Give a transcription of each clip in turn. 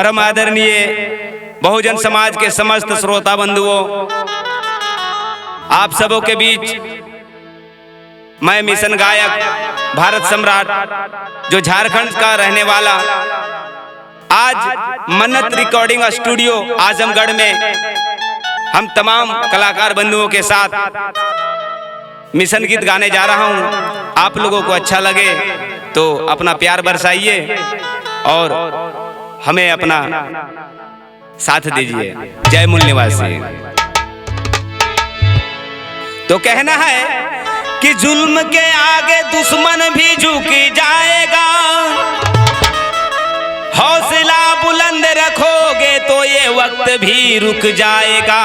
परम आदरणीय बहुजन समाज के समस्त श्रोता बंधुओं, आप सबों के बीच मैं मिशन गायक भारत सम्राट जो झारखंड का रहने वाला आज मन्नत रिकॉर्डिंग स्टूडियो आजमगढ़ में हम तमाम कलाकार बंधुओं के साथ मिशन गीत गाने जा रहा हूं। आप लोगों को अच्छा लगे तो अपना प्यार बरसाइए और हमें अपना साथ दीजिए। जय मूल निवासी। तो कहना है कि जुल्म के आगे दुश्मन भी झुक जाएगा, हौसला बुलंद रखोगे तो ये वक्त भी रुक जाएगा।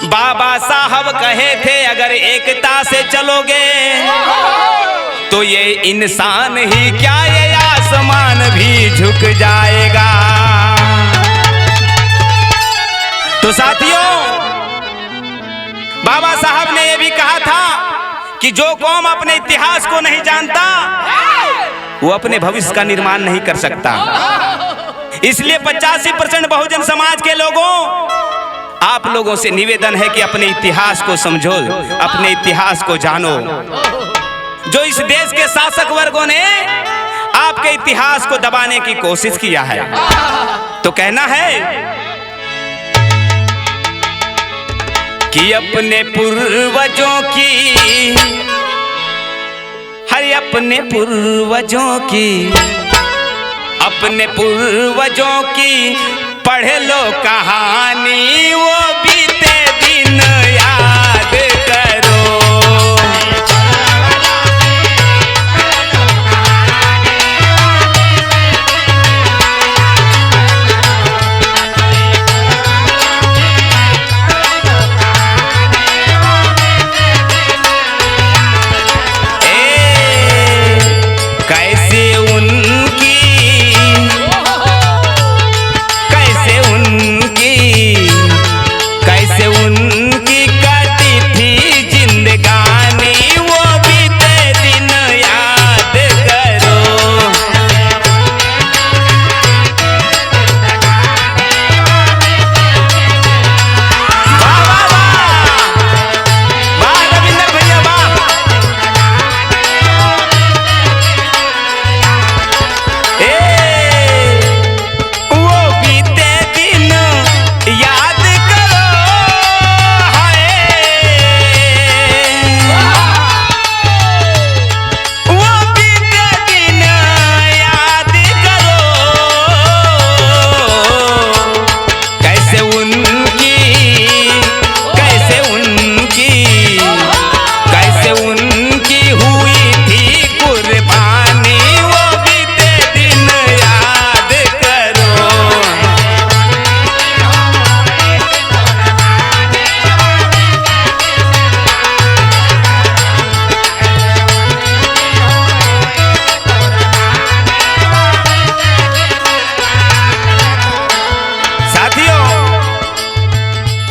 बाबा साहब कहे थे अगर एकता से चलोगे तो ये इंसान ही क्या ये आसमान भी झुक जाएगा। तो साथियों, बाबा साहब ने ये भी कहा था कि जो कौम अपने इतिहास को नहीं जानता वो अपने भविष्य का निर्माण नहीं कर सकता। इसलिए 85% बहुजन समाज के लोगों, आप लोगों से निवेदन है कि अपने इतिहास को समझो, अपने इतिहास को जानो। जो इस देश के शासक वर्गों ने आपके इतिहास को दबाने की कोशिश किया है, तो कहना है कि अपने पूर्वजों की, हर अपने पूर्वजों की, अपने पूर्वजों की पढ़ लो कहानी, वो बीते दिन याद करो।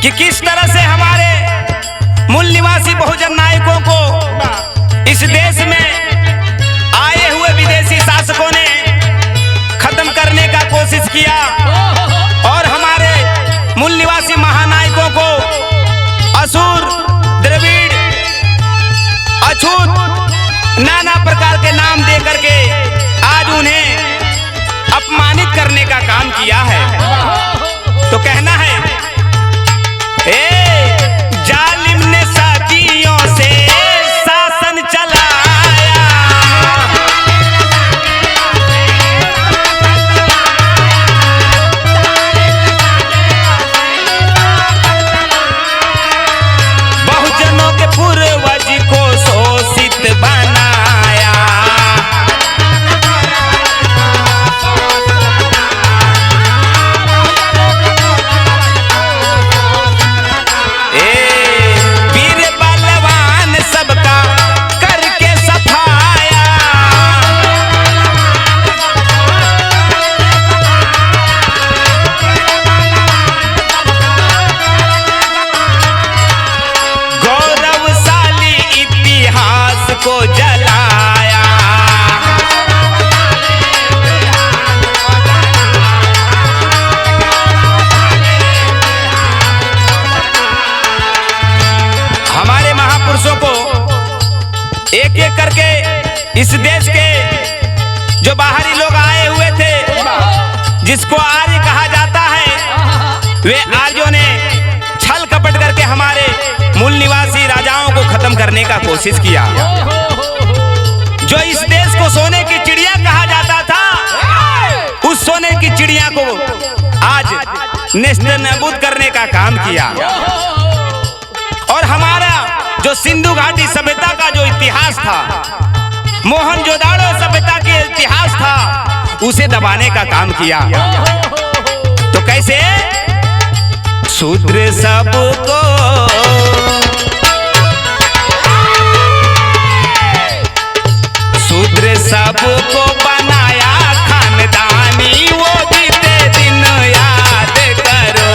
कि किस तरह से हमारे मूल निवासी बहुजन नायकों को इस देश में आए हुए विदेशी शासकों ने खत्म करने का कोशिश किया और हमारे मूल निवासी महानायकों को असुर, द्रविड़, अछूत, नाना प्रकार के नाम दे करके आज उन्हें अपमानित करने का काम किया है। तो कहना है जालिम ने सदियों से शासन चलाया, बहुजनों के पूर्वज को शोषित बनाया। इस देश के जो बाहरी लोग आए हुए थे, जिसको आर्य कहा जाता है, वे आर्यों ने छल कपट करके हमारे मूल निवासी राजाओं को खत्म करने का कोशिश किया। जो इस देश को सोने की चिड़िया कहा जाता था, उस सोने की चिड़िया को आज नेस्तनाबूद करने का काम किया। और हमारा जो सिंधु घाटी सभ्यता का जो इतिहास था, मोहनजोदाड़ो सभ्यता के इतिहास था, उसे दबाने का काम किया। तो कैसे? शूद्र सबको बनाया खानदानी, वो बीते दिन याद करो।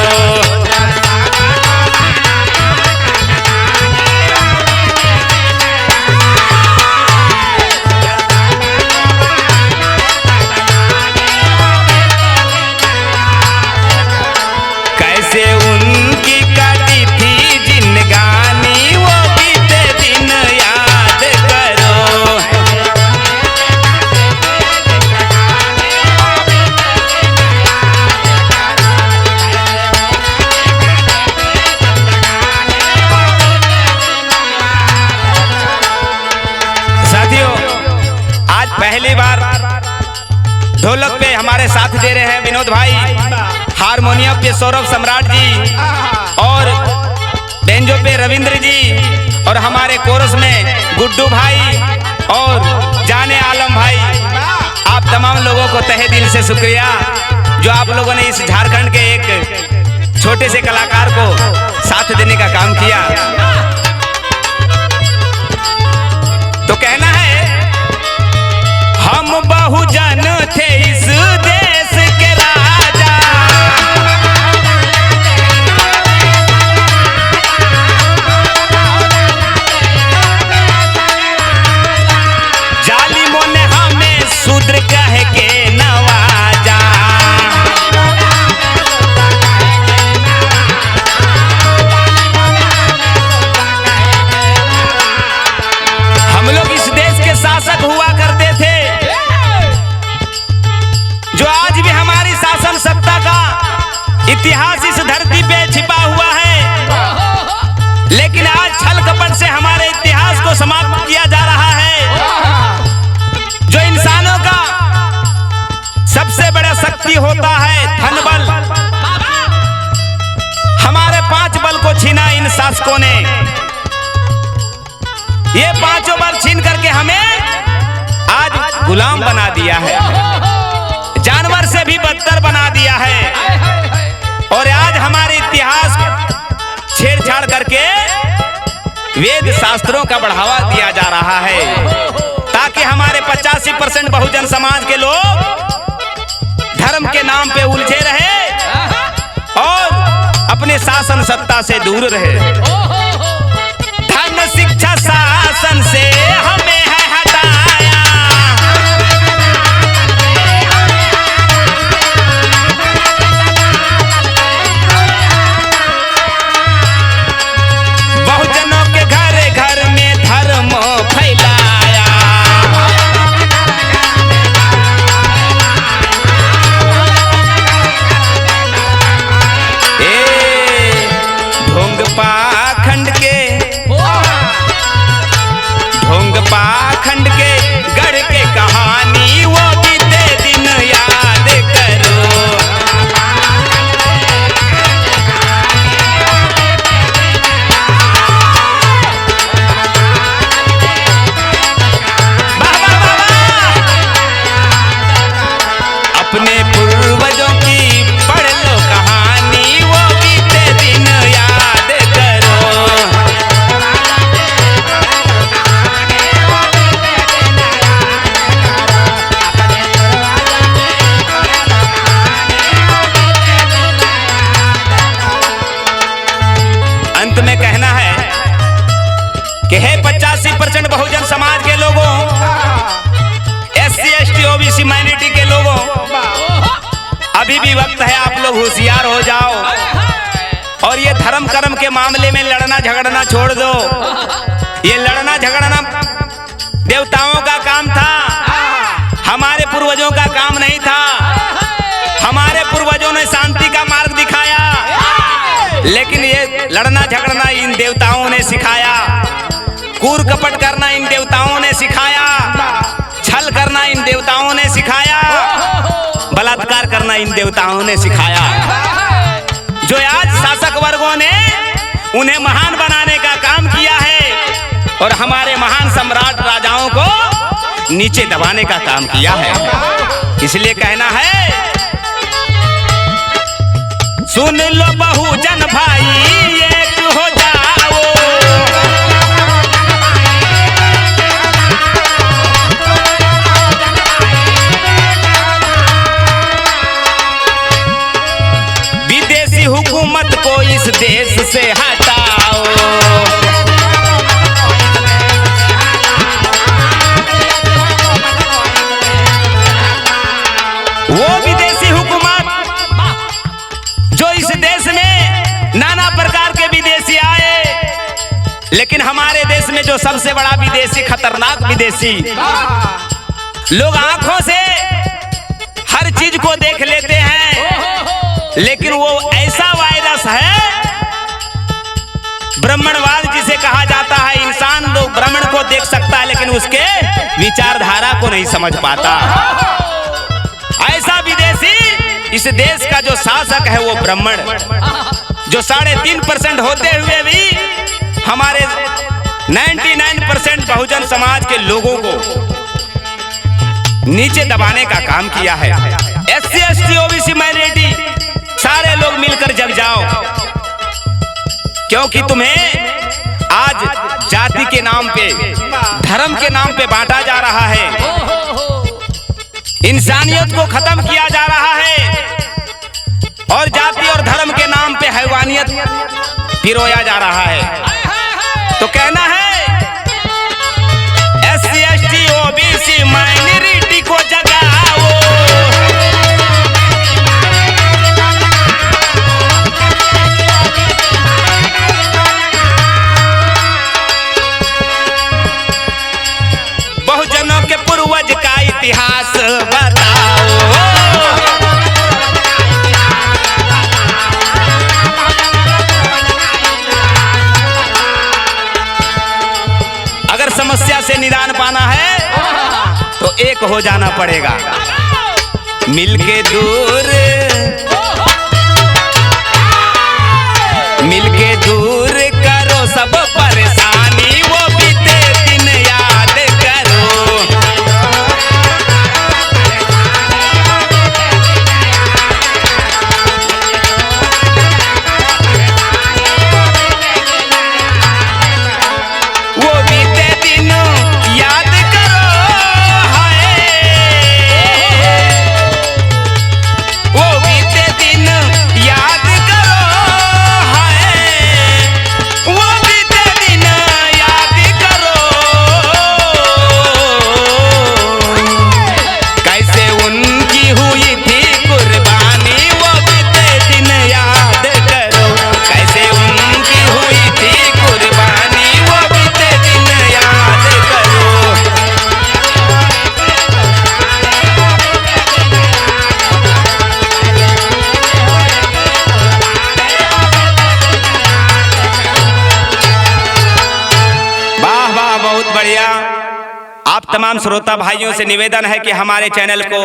कैसे उनकी कटी थी जिंदगानी, वो बीते दिन याद करो। पहली बार ढोलक पे हमारे साथ दे रहे हैं विनोद भाई, हारमोनियम पे सौरभ सम्राट जी, और बेंजो पे रविंद्र जी, और हमारे कोरस में गुड्डू भाई और जाने आलम भाई। आप तमाम लोगों को तहे दिल से शुक्रिया जो आप लोगों ने इस झारखंड के एक छोटे से कलाकार को साथ देने का काम किया। तो कहना है, हम बहुजन थे इस देश के राजा, जालिमों ने हमें शूद्र कह के नवाजा। हम लोग इस देश के शासक हुआ करते थे, जो आज भी हमारी शासन सत्ता का इतिहास इस धरती पे छिपा हुआ है। लेकिन आज छल कपट से हमारे इतिहास को समाप्त किया जा रहा है। जो इंसानों का सबसे बड़ा शक्ति होता है धन बल, हमारे 5 बल को छीना इन शासकों ने। ये 5 बल छीन करके हमें आज गुलाम बना दिया है, जानवर से भी बदतर बना दिया है। और आज हमारे इतिहास छेड़छाड़ करके वेद शास्त्रों का बढ़ावा दिया जा रहा है, ताकि हमारे 85% बहुजन समाज के लोग धर्म के नाम पे उलझे रहे और अपने शासन सत्ता से दूर रहे। धर्म शिक्षा शासन से हमें है हटाया, बहुजनों के घर घर में धर्म फैलाया। ढोंग पाखंड के गढ़ के कहानी, वो बीते दिन याद करो। अपने पूर्वजों की पढ़ लो कहानी, वो बीते दिन याद करो। अंत में कहना है कि है 85% बहुजन समाज के लोगों, SC ST OBC माइनॉरिटी के लोगों, अभी भी वक्त है, आप लोग होशियार हो जाओ और ये धर्म कर्म के मामले में लड़ना झगड़ना छोड़ दो। ये लड़ना झगड़ना देवताओं का काम था, हमारे पूर्वजों का काम नहीं था। हमारे पूर्वजों ने शांति का मार्ग दिखाया, लेकिन ये लड़ना झगड़ना इन देवताओं ने सिखाया, कूर कपट करना इन देवताओं ने सिखाया, छल करना इन देवताओं ने सिखाया, बलात्कार करना इन देवताओं ने सिखाया। जो आज शासक वर्गों ने उन्हें महान बनाने का काम किया है और हमारे महान सम्राट राजाओं को नीचे दबाने का काम किया है। इसलिए कहना है, सुन लो बहुजन भाई एक हो जाओ, विदेशी हुकूमत को इस देश से हटाओ। वो विदेशी हुकूमत जो इस देश में नाना प्रकार के विदेशी आए, लेकिन हमारे देश में जो सबसे बड़ा विदेशी, खतरनाक विदेशी, लोग आंखों से हर चीज को देख लेते हैं, लेकिन वो ऐसा वायरस है, ब्राह्मणवाद जिसे कहा जाता है। इंसान लोग ब्राह्मण को देख सकता है, लेकिन उसके विचारधारा को नहीं समझ पाता। ऐसा विदेशी इस देश का जो शासक है वो ब्राह्मण, जो 3.5% होते हुए भी हमारे 99% बहुजन समाज के लोगों को नीचे दबाने का काम किया है। SC ST OBC माइनॉरिटी सारे लोग मिलकर जग जाओ, क्योंकि तुम्हें आज जाति के नाम पे, धर्म के नाम पे बांटा जा रहा है, इंसानियत को खत्म किया जा रहा है और जाति और धर्म के नाम पे हैवानियत पिरोया जा रहा है। तो कहना है, SC ST OBC माइनॉरिटी को जगाओ, बहुजनों के पूर्वज का इतिहास बताओ। अगर समस्या से निदान पाना है तो एक हो जाना पड़ेगा, मिलके दूर करो सब परेशानी, वो बीते दिन याद करो। वो बीते दिन याद करो, वो बीते दिन याद करो, वो बीते दिन याद करो। कैसे उनकी हुई थी कुर्बानी, वो बीते दिन याद करो। कैसे उनकी हुई थी कुर्बानी, वो बीते दिन याद करो। वाह वाह, बहुत बढ़िया। आप तमाम श्रोता भाइयों से निवेदन है कि हमारे चैनल को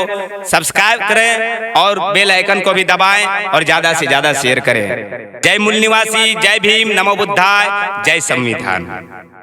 सब्सक्राइब करें और बेल आइकन को भी दबाएं और ज्यादा से ज्यादा शेयर करें। जय मूल निवासी, जय भीम, नमो बुद्धाय, जय संविधान।